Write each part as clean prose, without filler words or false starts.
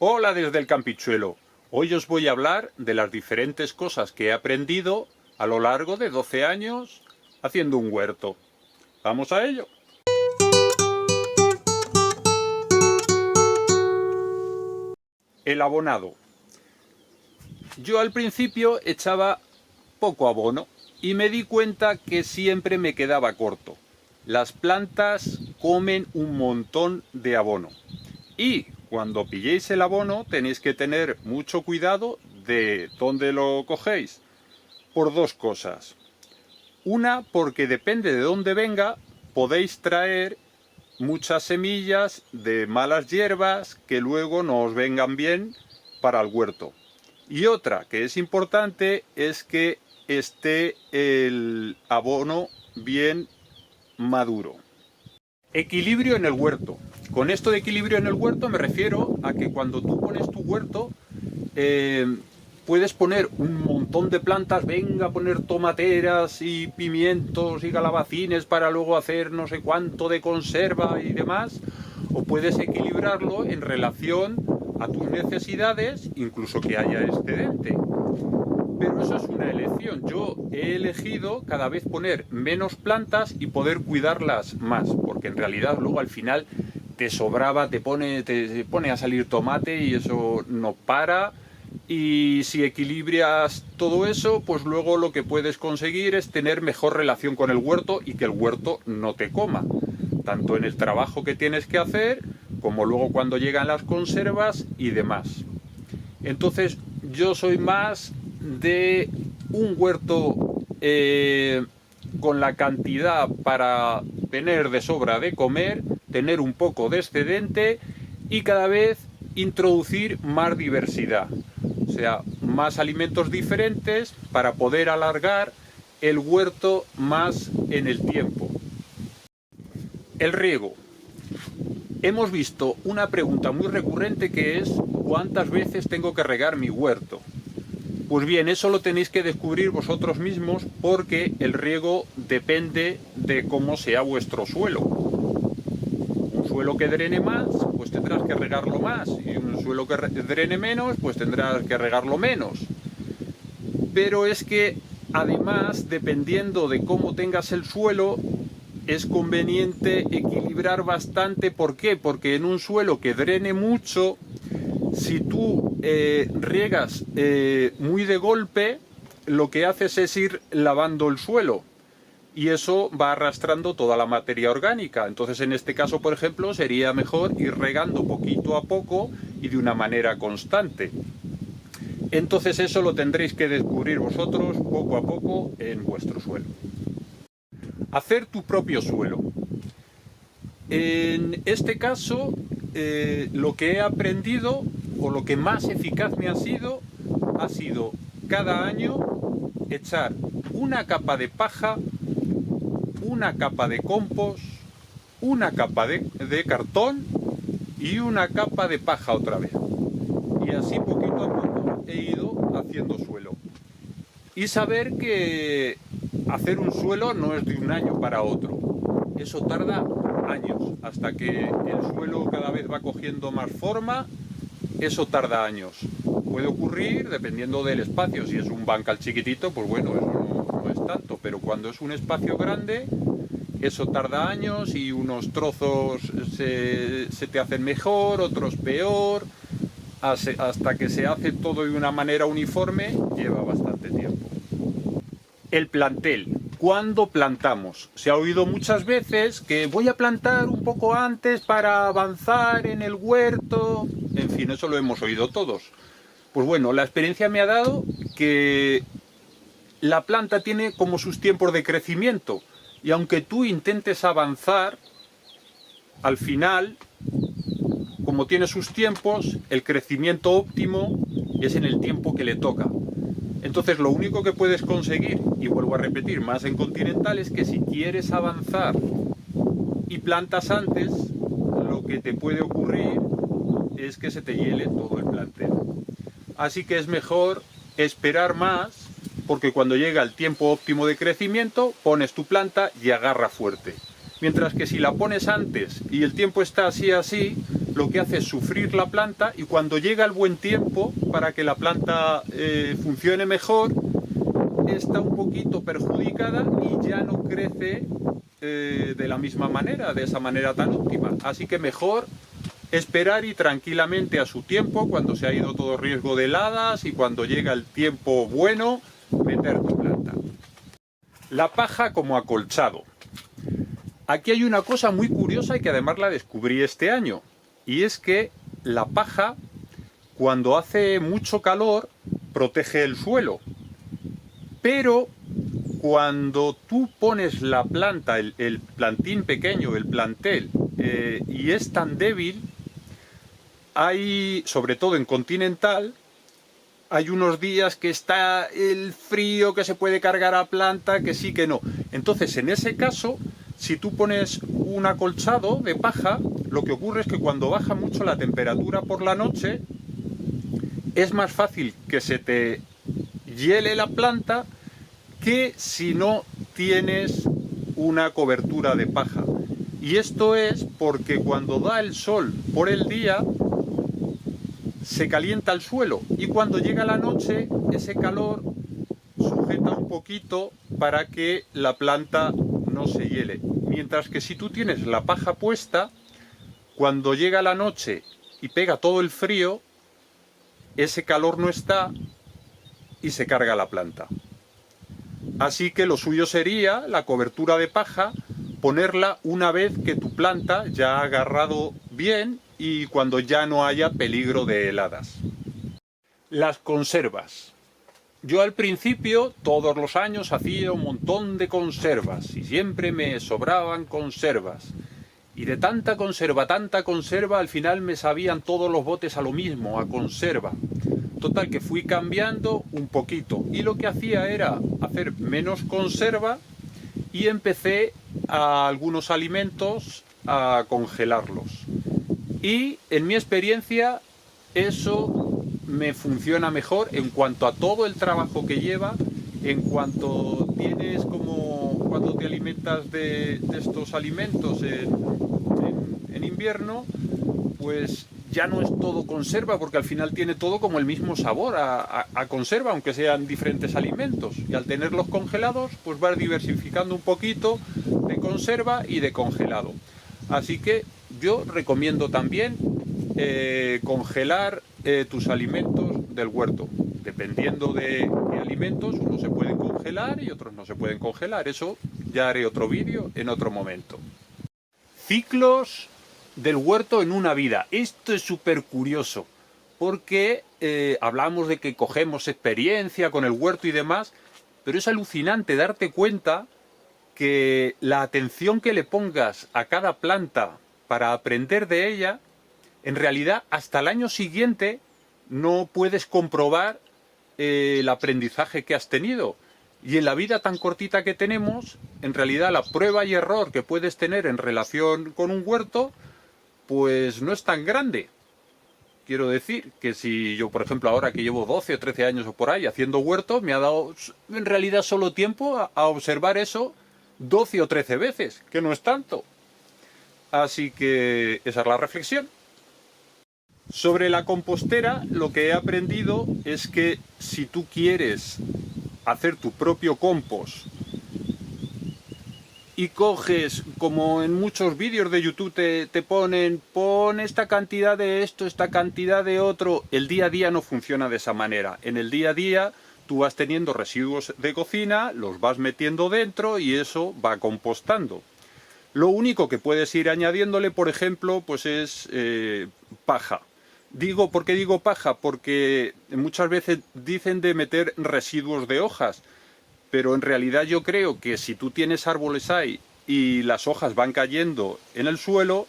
Hola desde el Campichuelo. Hoy os voy a hablar de las diferentes cosas que he aprendido a lo largo de 12 años haciendo un huerto. ¡Vamos a ello! El abonado. Yo al principio echaba poco abono y me di cuenta que siempre me quedaba corto. Las plantas comen un montón de abono. Y cuando pilléis el abono tenéis que tener mucho cuidado de dónde lo cogéis. Por dos cosas. Una, porque depende de dónde venga, podéis traer muchas semillas de malas hierbas que luego no os vengan bien para el huerto. Y otra que es importante es que esté el abono bien maduro. Equilibrio en el huerto. Con esto de equilibrio en el huerto me refiero a que cuando tú pones tu huerto puedes poner un montón de plantas, venga a poner tomateras y pimientos y calabacines para luego hacer no sé cuánto de conserva y demás, o puedes equilibrarlo en relación a tus necesidades, incluso que haya excedente. Pero eso es una elección. Yo he elegido cada vez poner menos plantas y poder cuidarlas más, porque en realidad luego al final te sobraba, te pone a salir tomate y eso no para. Y si equilibras todo eso, pues luego lo que puedes conseguir es tener mejor relación con el huerto y que el huerto no te coma, tanto en el trabajo que tienes que hacer como luego cuando llegan las conservas y demás. Entonces yo soy más de un huerto con la cantidad para tener de sobra de comer, tener un poco de excedente y cada vez introducir más diversidad, o sea, más alimentos diferentes para poder alargar el huerto más en el tiempo. El riego. Hemos visto una pregunta muy recurrente que es ¿cuántas veces tengo que regar mi huerto? Pues bien, eso lo tenéis que descubrir vosotros mismos porque el riego depende de cómo sea vuestro suelo. Un suelo que drene más, pues tendrás que regarlo más, y un suelo que drene menos, pues tendrás que regarlo menos. Pero es que además, dependiendo de cómo tengas el suelo, es conveniente equilibrar bastante. ¿Por qué? Porque en un suelo que drene mucho, si tú riegas muy de golpe, lo que haces es ir lavando el suelo y eso va arrastrando toda la materia orgánica. Entonces en este caso, por ejemplo, sería mejor ir regando poquito a poco y de una manera constante. Entonces eso lo tendréis que descubrir vosotros poco a poco en vuestro suelo. Hacer tu propio suelo. En este caso, lo que he aprendido o lo que más eficaz me ha sido cada año echar una capa de paja, una capa de compost, una capa de cartón y una capa de paja otra vez. Y así poquito a poco he ido haciendo suelo. Y saber que hacer un suelo no es de un año para otro. Eso tarda años, hasta que el suelo cada vez va cogiendo más forma, eso tarda años. Puede ocurrir dependiendo del espacio. Si es un bancal chiquitito, pues bueno, eso no es tanto, pero cuando es un espacio grande, eso tarda años y unos trozos se te hacen mejor, otros peor, hasta que se hace todo de una manera uniforme, lleva bastante tiempo. El plantel. ¿Cuándo plantamos? Se ha oído muchas veces que voy a plantar un poco antes para avanzar en el huerto. En fin, eso lo hemos oído todos. Pues bueno, la experiencia me ha dado que la planta tiene como sus tiempos de crecimiento. Y aunque tú intentes avanzar, al final, como tiene sus tiempos, el crecimiento óptimo es en el tiempo que le toca. Entonces lo único que puedes conseguir, y vuelvo a repetir, más en continental, es que si quieres avanzar y plantas antes, lo que te puede ocurrir es que se te hiele todo el plantel. Así que es mejor esperar más, porque cuando llega el tiempo óptimo de crecimiento, pones tu planta y agarra fuerte. Mientras que si la pones antes y el tiempo está así, lo que hace es sufrir la planta, y cuando llega el buen tiempo para que la planta funcione mejor, está un poquito perjudicada y ya no crece de la misma manera, de esa manera tan óptima. Así que mejor esperar y tranquilamente a su tiempo, cuando se ha ido todo riesgo de heladas y cuando llega el tiempo bueno, meter tu planta. La paja como acolchado. Aquí hay una cosa muy curiosa y que además la descubrí este año, y es que la paja, cuando hace mucho calor, protege el suelo, pero cuando tú pones la planta, el plantín pequeño, el plantel, y es tan débil, hay, sobre todo en Continental, hay unos días que está el frío, que se puede cargar a planta, que sí, que no. Entonces, en ese caso, si tú pones un acolchado de paja, lo que ocurre es que cuando baja mucho la temperatura por la noche, es más fácil que se te hiele la planta que si no tienes una cobertura de paja. Y esto es porque cuando da el sol por el día, se calienta el suelo, y cuando llega la noche, ese calor sujeta un poquito para que la planta no se hiele. Mientras que si tú tienes la paja puesta, cuando llega la noche y pega todo el frío, ese calor no está y se carga la planta. Así que lo suyo sería la cobertura de paja, ponerla una vez que tu planta ya ha agarrado bien y cuando ya no haya peligro de heladas. Las conservas. Yo al principio, todos los años, hacía un montón de conservas y siempre me sobraban conservas. Y de tanta conserva, al final me sabían todos los botes a lo mismo, a conserva. Total, que fui cambiando un poquito, y lo que hacía era hacer menos conserva y empecé a algunos alimentos a congelarlos. Y en mi experiencia eso me funciona mejor en cuanto a todo el trabajo que lleva, en cuanto tienes como cuando te alimentas de estos alimentos en invierno, pues ya no es todo conserva, porque al final tiene todo como el mismo sabor a conserva, aunque sean diferentes alimentos. Y al tenerlos congelados, pues vas diversificando un poquito de conserva y de congelado. Así que yo recomiendo también congelar tus alimentos del huerto. Dependiendo de qué alimentos, unos se pueden congelar y otros no se pueden congelar. Eso ya haré otro vídeo en otro momento. Ciclos del huerto en una vida. Esto es súper curioso, porque hablamos de que cogemos experiencia con el huerto y demás, pero es alucinante darte cuenta que la atención que le pongas a cada planta para aprender de ella, en realidad hasta el año siguiente no puedes comprobar el aprendizaje que has tenido. Y en la vida tan cortita que tenemos, en realidad la prueba y error que puedes tener en relación con un huerto, pues no es tan grande. Quiero decir que si yo, por ejemplo, ahora que llevo 12 o 13 años o por ahí haciendo huerto, me ha dado en realidad solo tiempo a observar eso 12 o 13 veces, que no es tanto. Así que esa es la reflexión. Sobre la compostera, lo que he aprendido es que si tú quieres hacer tu propio compost y coges, como en muchos vídeos de YouTube te ponen, pon esta cantidad de esto, esta cantidad de otro, el día a día no funciona de esa manera. En el día a día tú vas teniendo residuos de cocina, los vas metiendo dentro y eso va compostando. Lo único que puedes ir añadiéndole, por ejemplo, pues es paja. ¿Por qué digo paja? Porque muchas veces dicen de meter residuos de hojas, pero en realidad yo creo que si tú tienes árboles ahí y las hojas van cayendo en el suelo,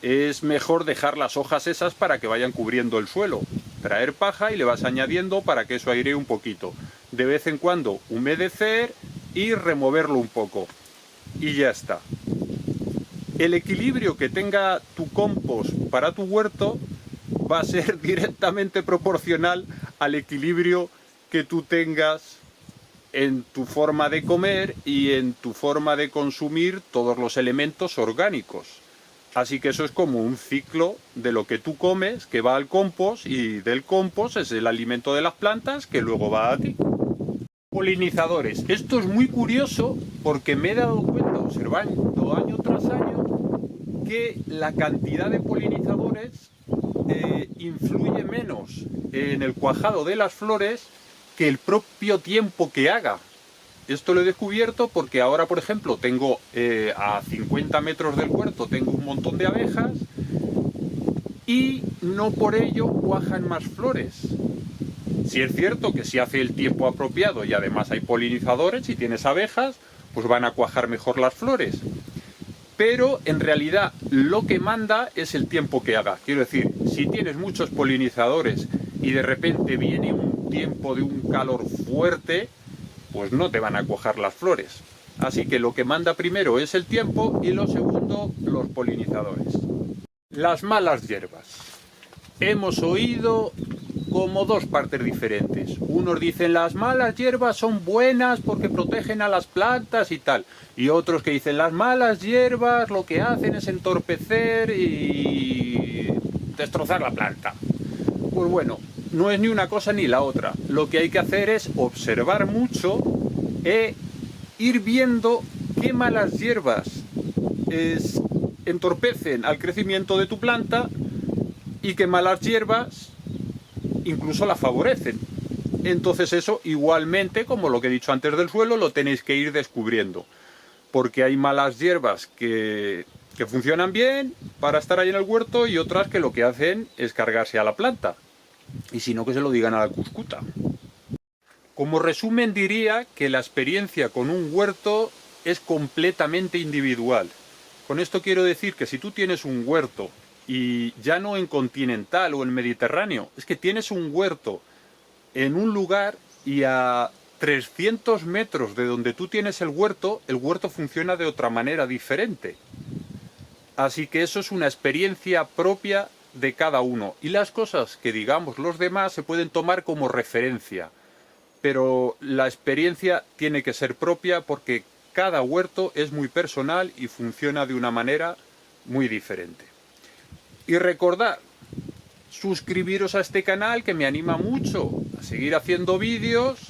es mejor dejar las hojas esas para que vayan cubriendo el suelo. Traer paja y le vas añadiendo para que eso airee un poquito. De vez en cuando humedecer y removerlo un poco. Y ya está. El equilibrio que tenga tu compost para tu huerto va a ser directamente proporcional al equilibrio que tú tengas en tu forma de comer y en tu forma de consumir todos los elementos orgánicos. Así que eso es como un ciclo de lo que tú comes, que va al compost, y del compost es el alimento de las plantas que luego va a ti. Polinizadores. Esto es muy curioso porque me he dado cuenta, observando año tras año, que la cantidad de polinizadores influye menos en el cuajado de las flores que el propio tiempo que haga. Esto lo he descubierto porque ahora, por ejemplo, tengo a 50 metros del huerto tengo un montón de abejas y no por ello cuajan más flores. Si es cierto que si hace el tiempo apropiado y además hay polinizadores y tienes abejas, pues van a cuajar mejor las flores. Pero en realidad lo que manda es el tiempo que haga. Quiero decir, si tienes muchos polinizadores y de repente viene un tiempo de un calor fuerte, pues no te van a cuajar las flores. Así que lo que manda primero es el tiempo y lo segundo, los polinizadores. Las malas hierbas. Hemos oído como dos partes diferentes. Unos dicen las malas hierbas son buenas porque protegen a las plantas y tal. Y otros que dicen las malas hierbas lo que hacen es entorpecer y destrozar la planta. Pues bueno, no es ni una cosa ni la otra. Lo que hay que hacer es observar mucho e ir viendo qué malas hierbas entorpecen al crecimiento de tu planta y qué malas hierbas incluso la favorecen. Entonces eso igualmente, como lo que he dicho antes del suelo, lo tenéis que ir descubriendo. Porque hay malas hierbas que funcionan bien para estar ahí en el huerto y otras que lo que hacen es cargarse a la planta. Y si no, que se lo digan a la cuscuta. Como resumen diría que la experiencia con un huerto es completamente individual. Con esto quiero decir que si tú tienes un huerto y ya no en continental o en mediterráneo, es que tienes un huerto en un lugar y a 300 metros de donde tú tienes el huerto funciona de otra manera diferente. Así que eso es una experiencia propia de cada uno. Y las cosas que digamos los demás se pueden tomar como referencia. Pero la experiencia tiene que ser propia porque cada huerto es muy personal y funciona de una manera muy diferente. Y recordad, suscribiros a este canal que me anima mucho a seguir haciendo vídeos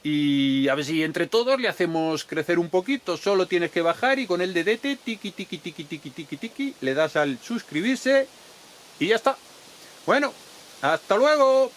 y a ver si entre todos le hacemos crecer un poquito. Solo tienes que bajar y con el dedete tiqui tiqui tiqui tiqui tiqui tiqui le das al suscribirse y ya está. Bueno, hasta luego.